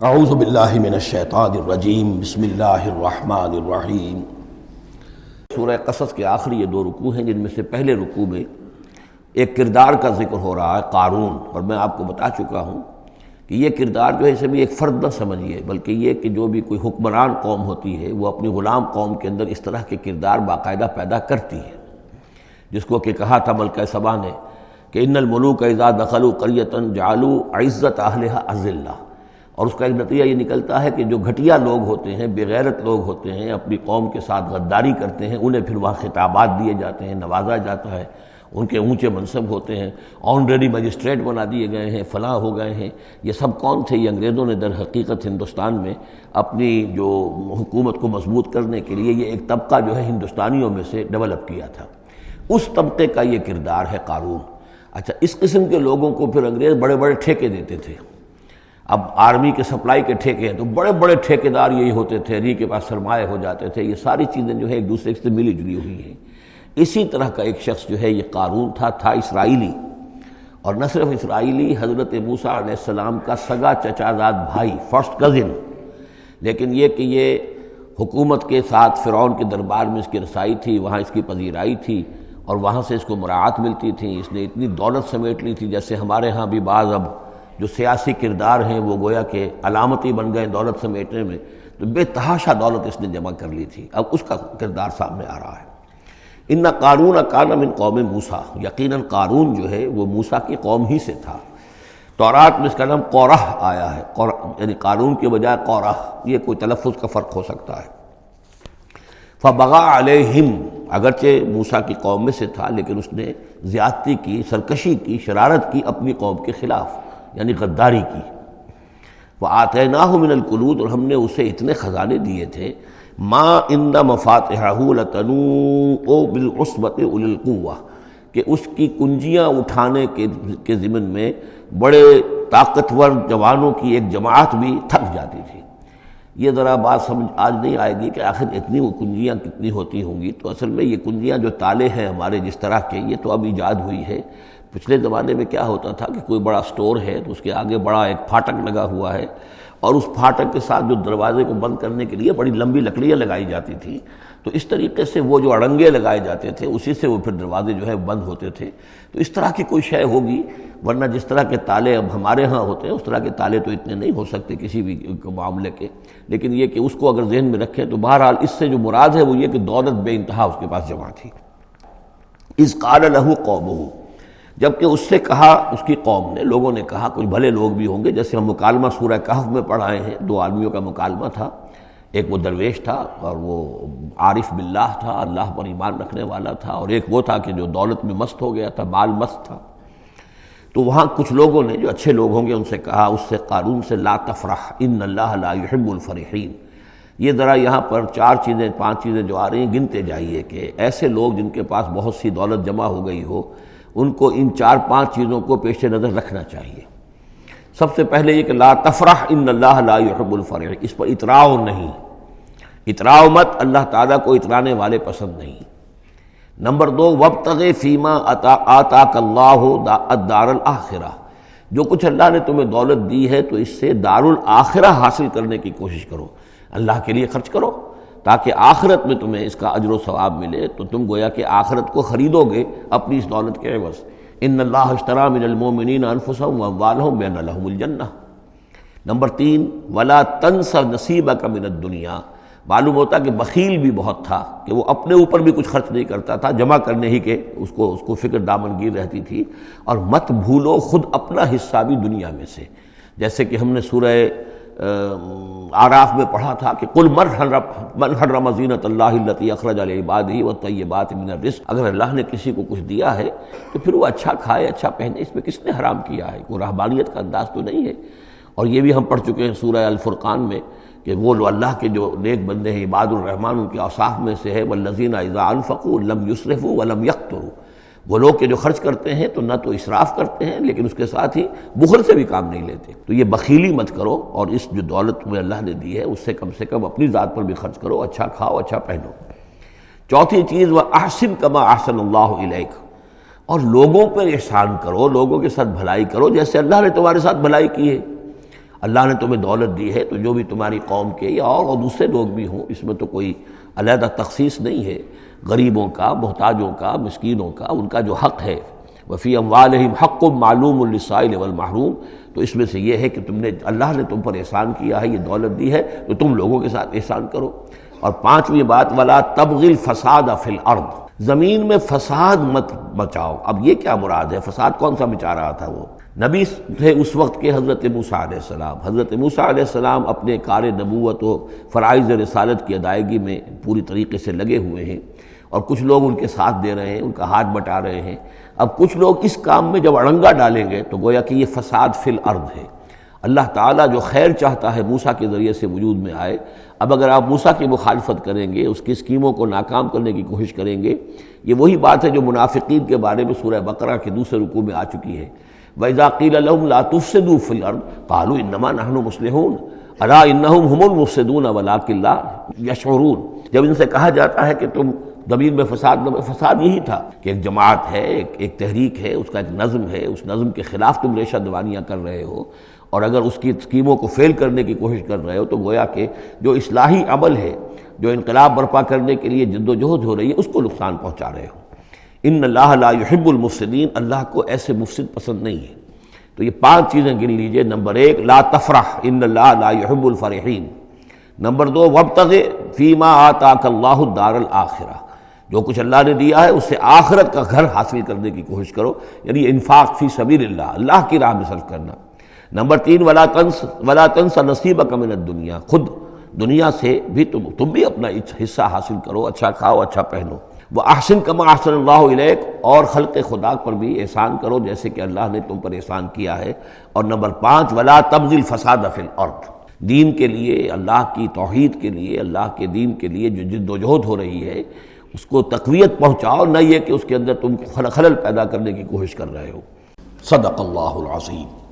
اعوذ باللہ من الشیطان الرجیم بسم اللہ الرحمن الرحیم۔ سورہ قصص کے آخری یہ دو رکوع ہیں، جن میں سے پہلے رکوع میں ایک کردار کا ذکر ہو رہا ہے، قارون، اور میں آپ کو بتا چکا ہوں کہ یہ کردار جو ہے اسے بھی ایک فرد نہ سمجھیے، بلکہ یہ کہ جو بھی کوئی حکمران قوم ہوتی ہے وہ اپنی غلام قوم کے اندر اس طرح کے کردار باقاعدہ پیدا کرتی ہے، جس کو کہ کہا تھا ملکہ سبا نے کہ ان الملوک اذا دخلوا قریۃ جعلوا عزت اہلھا اذلہ، اور اس کا ایک نتیجہ یہ نکلتا ہے کہ جو گھٹیا لوگ ہوتے ہیں، بے غیرت لوگ ہوتے ہیں، اپنی قوم کے ساتھ غداری کرتے ہیں، انہیں پھر وہاں خطابات دیے جاتے ہیں، نوازا جاتا ہے، ان کے اونچے منصب ہوتے ہیں، آنریڈی مجسٹریٹ بنا دیے گئے ہیں، فلاں ہو گئے ہیں۔ یہ سب کون تھے؟ یہ انگریزوں نے در حقیقت ہندوستان میں اپنی جو حکومت کو مضبوط کرنے کے لیے یہ ایک طبقہ جو ہے ہندوستانیوں میں سے ڈیولپ کیا تھا، اس طبقے کا یہ کردار ہے قارون۔ اچھا، اس قسم کے لوگوں کو پھر انگریز بڑے بڑے ٹھیکے دیتے تھے۔ اب آرمی کے سپلائی کے ٹھیکے ہیں تو بڑے بڑے ٹھیکیدار یہی ہوتے تھے، انہی کے پاس سرمایہ ہو جاتے تھے۔ یہ ساری چیزیں جو ہے ایک دوسرے سے ملی جلی ہوئی ہیں۔ اسی طرح کا ایک شخص جو ہے یہ قارون تھا اسرائیلی، اور نہ صرف اسرائیلی، حضرت موسیٰ علیہ السلام کا سگا چچا زاد بھائی، فرسٹ کزن، لیکن یہ کہ یہ حکومت کے ساتھ فرعون کے دربار میں اس کی رسائی تھی، وہاں اس کی پذیرائی تھی، اور وہاں سے اس کو مراعات ملتی تھی۔ اس نے اتنی دولت سمیٹ لی تھی، جیسے ہمارے ہاں بھی بعض اب جو سیاسی کردار ہیں وہ گویا کہ علامتی بن گئے دولت سمیٹنے میں، تو بے تحاشا دولت اس نے جمع کر لی تھی۔ اب اس کا کردار سامنے آ رہا ہے۔ ان قارون کان من قوم موسیٰ، یقیناً قارون جو ہے وہ موسیٰ کی قوم ہی سے تھا۔ تورات میں اس کا نام قورہ آیا ہے، یعنی قارون کے بجائے قورہ، یہ کوئی تلفظ کا فرق ہو سکتا ہے۔ فبغى علیہم، اگرچہ موسیٰ کی قوم میں سے تھا لیکن اس نے زیادتی کی، سرکشی کی، شرارت کی اپنی قوم کے خلاف، یعنی غداری کی۔ وَآتَيْنَاهُ مِنَ الْكُنُوزِ، اور ہم نے اسے اتنے خزانے دیے تھے، مَا عِنْدَ مَفَاتِحَهُ لَتَنُوءُ بِالْعُصْبَةِ أُولِي الْقُوَّةِ، کہ اس کی کنجیاں اٹھانے کے ضمن میں بڑے طاقتور جوانوں کی ایک جماعت بھی تھک جاتی تھی۔ یہ ذرا بات سمجھ آج نہیں آئے گی کہ آخر اتنی وہ کنجیاں کتنی ہوتی ہوں گی، تو اصل میں یہ کنجیاں جو تالے ہیں ہمارے جس طرح کے، یہ تو اب ایجاد ہوئی ہے۔ پچھلے زمانے میں کیا ہوتا تھا کہ کوئی بڑا سٹور ہے تو اس کے آگے بڑا ایک پھاٹک لگا ہوا ہے، اور اس پھاٹک کے ساتھ جو دروازے کو بند کرنے کے لیے بڑی لمبی لکڑیاں لگائی جاتی تھیں، تو اس طریقے سے وہ جو اڑنگے لگائے جاتے تھے اسی سے وہ پھر دروازے جو ہے بند ہوتے تھے۔ تو اس طرح کی کوئی شے ہوگی، ورنہ جس طرح کے تالے اب ہمارے ہاں ہوتے ہیں اس طرح کے تالے تو اتنے نہیں ہو سکتے کسی بھی معاملے کے، لیکن یہ کہ اس کو اگر ذہن میں رکھیں تو بہرحال اس سے جو مراد ہے وہ یہ کہ دولت بے انتہا اس کے پاس جمع تھی۔ اذ قال له قومه، جبکہ اس سے کہا اس کی قوم نے، لوگوں نے کہا، کچھ بھلے لوگ بھی ہوں گے، جیسے ہم مکالمہ سورہ کہف میں پڑھ آئے ہیں، دو آدمیوں کا مکالمہ تھا، ایک وہ درویش تھا اور وہ عارف باللہ تھا، اللہ پر ایمان رکھنے والا تھا، اور ایک وہ تھا کہ جو دولت میں مست ہو گیا تھا، مال مست تھا۔ تو وہاں کچھ لوگوں نے جو اچھے لوگ ہوں گے ان سے کہا، اس سے قارون سے، لا تفرح ان اللہ لا يحب الفرحین۔ یہ ذرا یہاں پر پانچ چیزیں جو آ رہی ہیں گنتے جائیے کہ ایسے لوگ جن کے پاس بہت سی دولت جمع ہو گئی ہو، ان کو ان 4-5 چیزوں کو پیش نظر رکھنا چاہیے۔ سب سے پہلے یہ کہ لا تفرح ان اللہ لا يحب الفرح، اس پر اتراؤ نہیں، اتراؤ مت، اللہ تعالیٰ کو اترانے والے پسند نہیں۔ نمبر 2، وابتغ فیما آتاک اللہ الدار الآخرہ، جو کچھ اللہ نے تمہیں دولت دی ہے تو اس سے دار الآخرہ حاصل کرنے کی کوشش کرو، اللہ کے لیے خرچ کرو تاکہ آخرت میں تمہیں اس کا اجر و ثواب ملے، تو تم گویا کہ آخرت کو خریدو گے اپنی اس دولت کے عوض۔ ان اللہ اشتری من المؤمنین انفسهم واموالهم بان لهم الجنہ۔ نمبر 3، ولا تنس نصیبک من الدنیا، معلوم ہوتا کہ بخیل بھی بہت تھا کہ وہ اپنے اوپر بھی کچھ خرچ نہیں کرتا تھا، جمع کرنے ہی کے اس کو فکر دامنگیر رہتی تھی۔ اور مت بھولو خود اپنا حصہ بھی دنیا میں سے، جیسے کہ ہم نے سورہ اعراف میں پڑھا تھا کہ قل من حرم زینۃ اللہ التی اخرج لعبادہ والطیبات من الرزق، اگر اللہ نے کسی کو کچھ دیا ہے تو پھر وہ اچھا کھائے، اچھا پہنے، اس میں کس نے حرام کیا ہے؟ کوئی رہبانیت کا انداز تو نہیں ہے۔ اور یہ بھی ہم پڑھ چکے ہیں سورہ الفرقان میں کہ وہ اللہ کے جو نیک بندے ہیں، عباد الرحمن، ان کے اوصاف میں سے ہے والذین اذا انفقوا لم یسرفوا ولم یقتروا، وہ لوگ کہ جو خرچ کرتے ہیں تو نہ تو اسراف کرتے ہیں لیکن اس کے ساتھ ہی بخل سے بھی کام نہیں لیتے۔ تو یہ بخیلی مت کرو، اور اس جو دولت تمہیں اللہ نے دی ہے اس سے کم اپنی ذات پر بھی خرچ کرو، اچھا کھاؤ، اچھا پہنو۔ چوتھی چیز، وَأَحْسِن كَمَا أَحْسَنَ اللَّهُ إِلَيْكَ، اور لوگوں پر احسان کرو، لوگوں کے ساتھ بھلائی کرو جیسے اللہ نے تمہارے ساتھ بھلائی کی ہے۔ اللہ نے تمہیں دولت دی ہے تو جو بھی تمہاری قوم کے یا اور دوسرے لوگ بھی ہوں، اس میں تو کوئی علیحدہ تخصیص نہیں ہے، غریبوں کا، محتاجوں کا، مسکینوں کا، ان کا جو حق ہے، وفی اموالہم حق معلوم للسائل والمحروم، تو اس میں سے یہ ہے کہ اللہ نے تم پر احسان کیا ہے، یہ دولت دی ہے تو تم لوگوں کے ساتھ احسان کرو۔ اور پانچویں بات، ولا تبغی الفساد فی الارض، زمین میں فساد مت مچاؤ۔ اب یہ کیا مراد ہے؟ فساد کون سا مچا رہا تھا؟ وہ نبی تھے اس وقت کے حضرت موسیٰ علیہ السلام۔ حضرت موسیٰ علیہ السلام اپنے کار نبوت و فرائض رسالت کی ادائیگی میں پوری طریقے سے لگے ہوئے ہیں، اور کچھ لوگ ان کے ساتھ دے رہے ہیں، ان کا ہاتھ بٹا رہے ہیں۔ اب کچھ لوگ اس کام میں جب اڑنگا ڈالیں گے تو گویا کہ یہ فساد فی الارض ہے۔ اللہ تعالیٰ جو خیر چاہتا ہے موسیٰ کے ذریعے سے وجود میں آئے، اب اگر آپ موسیٰ کی مخالفت کریں گے، اس کی اسکیموں کو ناکام کرنے کی کوشش کریں گے، یہ وہی بات ہے جو منافقین کے بارے میں سورہ بقرہ کے دوسرے رکوع میں آ چکی ہے۔ وَإِذَا قِيلَ لَهُمْ لَا تُفْسِدُوا فِي الْأَرْضِ قَالُوا إِنَّمَا نَحْنُ مُصْلِحُونَ أَلَا إِنَّهُمْ هُمُ الْمُفْسِدُونَ وَلَٰكِن لَا يَشْعُرُونَ۔ جب ان سے کہا جاتا ہے کہ تم زمین میں فساد یہی تھا کہ ایک جماعت ہے، ایک تحریک ہے، اس کا ایک نظم ہے، اس نظم کے خلاف تم ریشہ دوانیاں کر رہے ہو، اور اگر اس کی اسکیموں کو فیل کرنے کی کوشش کر رہے ہو تو گویا کہ جو اصلاحی عمل ہے، جو انقلاب برپا کرنے کے لیے جد و جہد ہو رہی ہے، اس کو نقصان پہنچا رہے ہو۔ ان اللہ لا يحب المفسدین، اللہ کو ایسے مفسد پسند نہیں ہے۔ تو یہ 5 چیزیں گن لیجئے۔ نمبر 1، لا تفرح ان اللہ لا يحب الفرحین۔ نمبر 2، وابتغ فیما آتاک اللہ الدار الآخرہ، جو کچھ اللہ نے دیا ہے اس سے آخرت کا گھر حاصل کرنے کی کوشش کرو، یعنی انفاق فی سبیل اللہ کی راہ میں صرف کرنا۔ نمبر 3، ولا تنس نصیبک من الدنیا، خود دنیا سے بھی تم بھی اپنا حصہ حاصل کرو، اچھا کھاؤ، اچھا پہنو۔ وَأَحْسِن كَمَا أَحْسَنَ اللَّهُ إِلَيْكَ، اور خلق خدا پر بھی احسان کرو جیسے کہ اللہ نے تم پر احسان کیا ہے۔ اور نمبر 5، وَلَا تَبْغِ الْفَسَادَ فِي الْأَرْضِ، دین کے لیے، اللہ کی توحید کے لیے، اللہ کے دین کے لیے جو جد و جہد ہو رہی ہے اس کو تقویت پہنچاؤ، نہ یہ کہ اس کے اندر تم خلل پیدا کرنے کی کوشش کر رہے ہو۔ صدق اللہ العظیم۔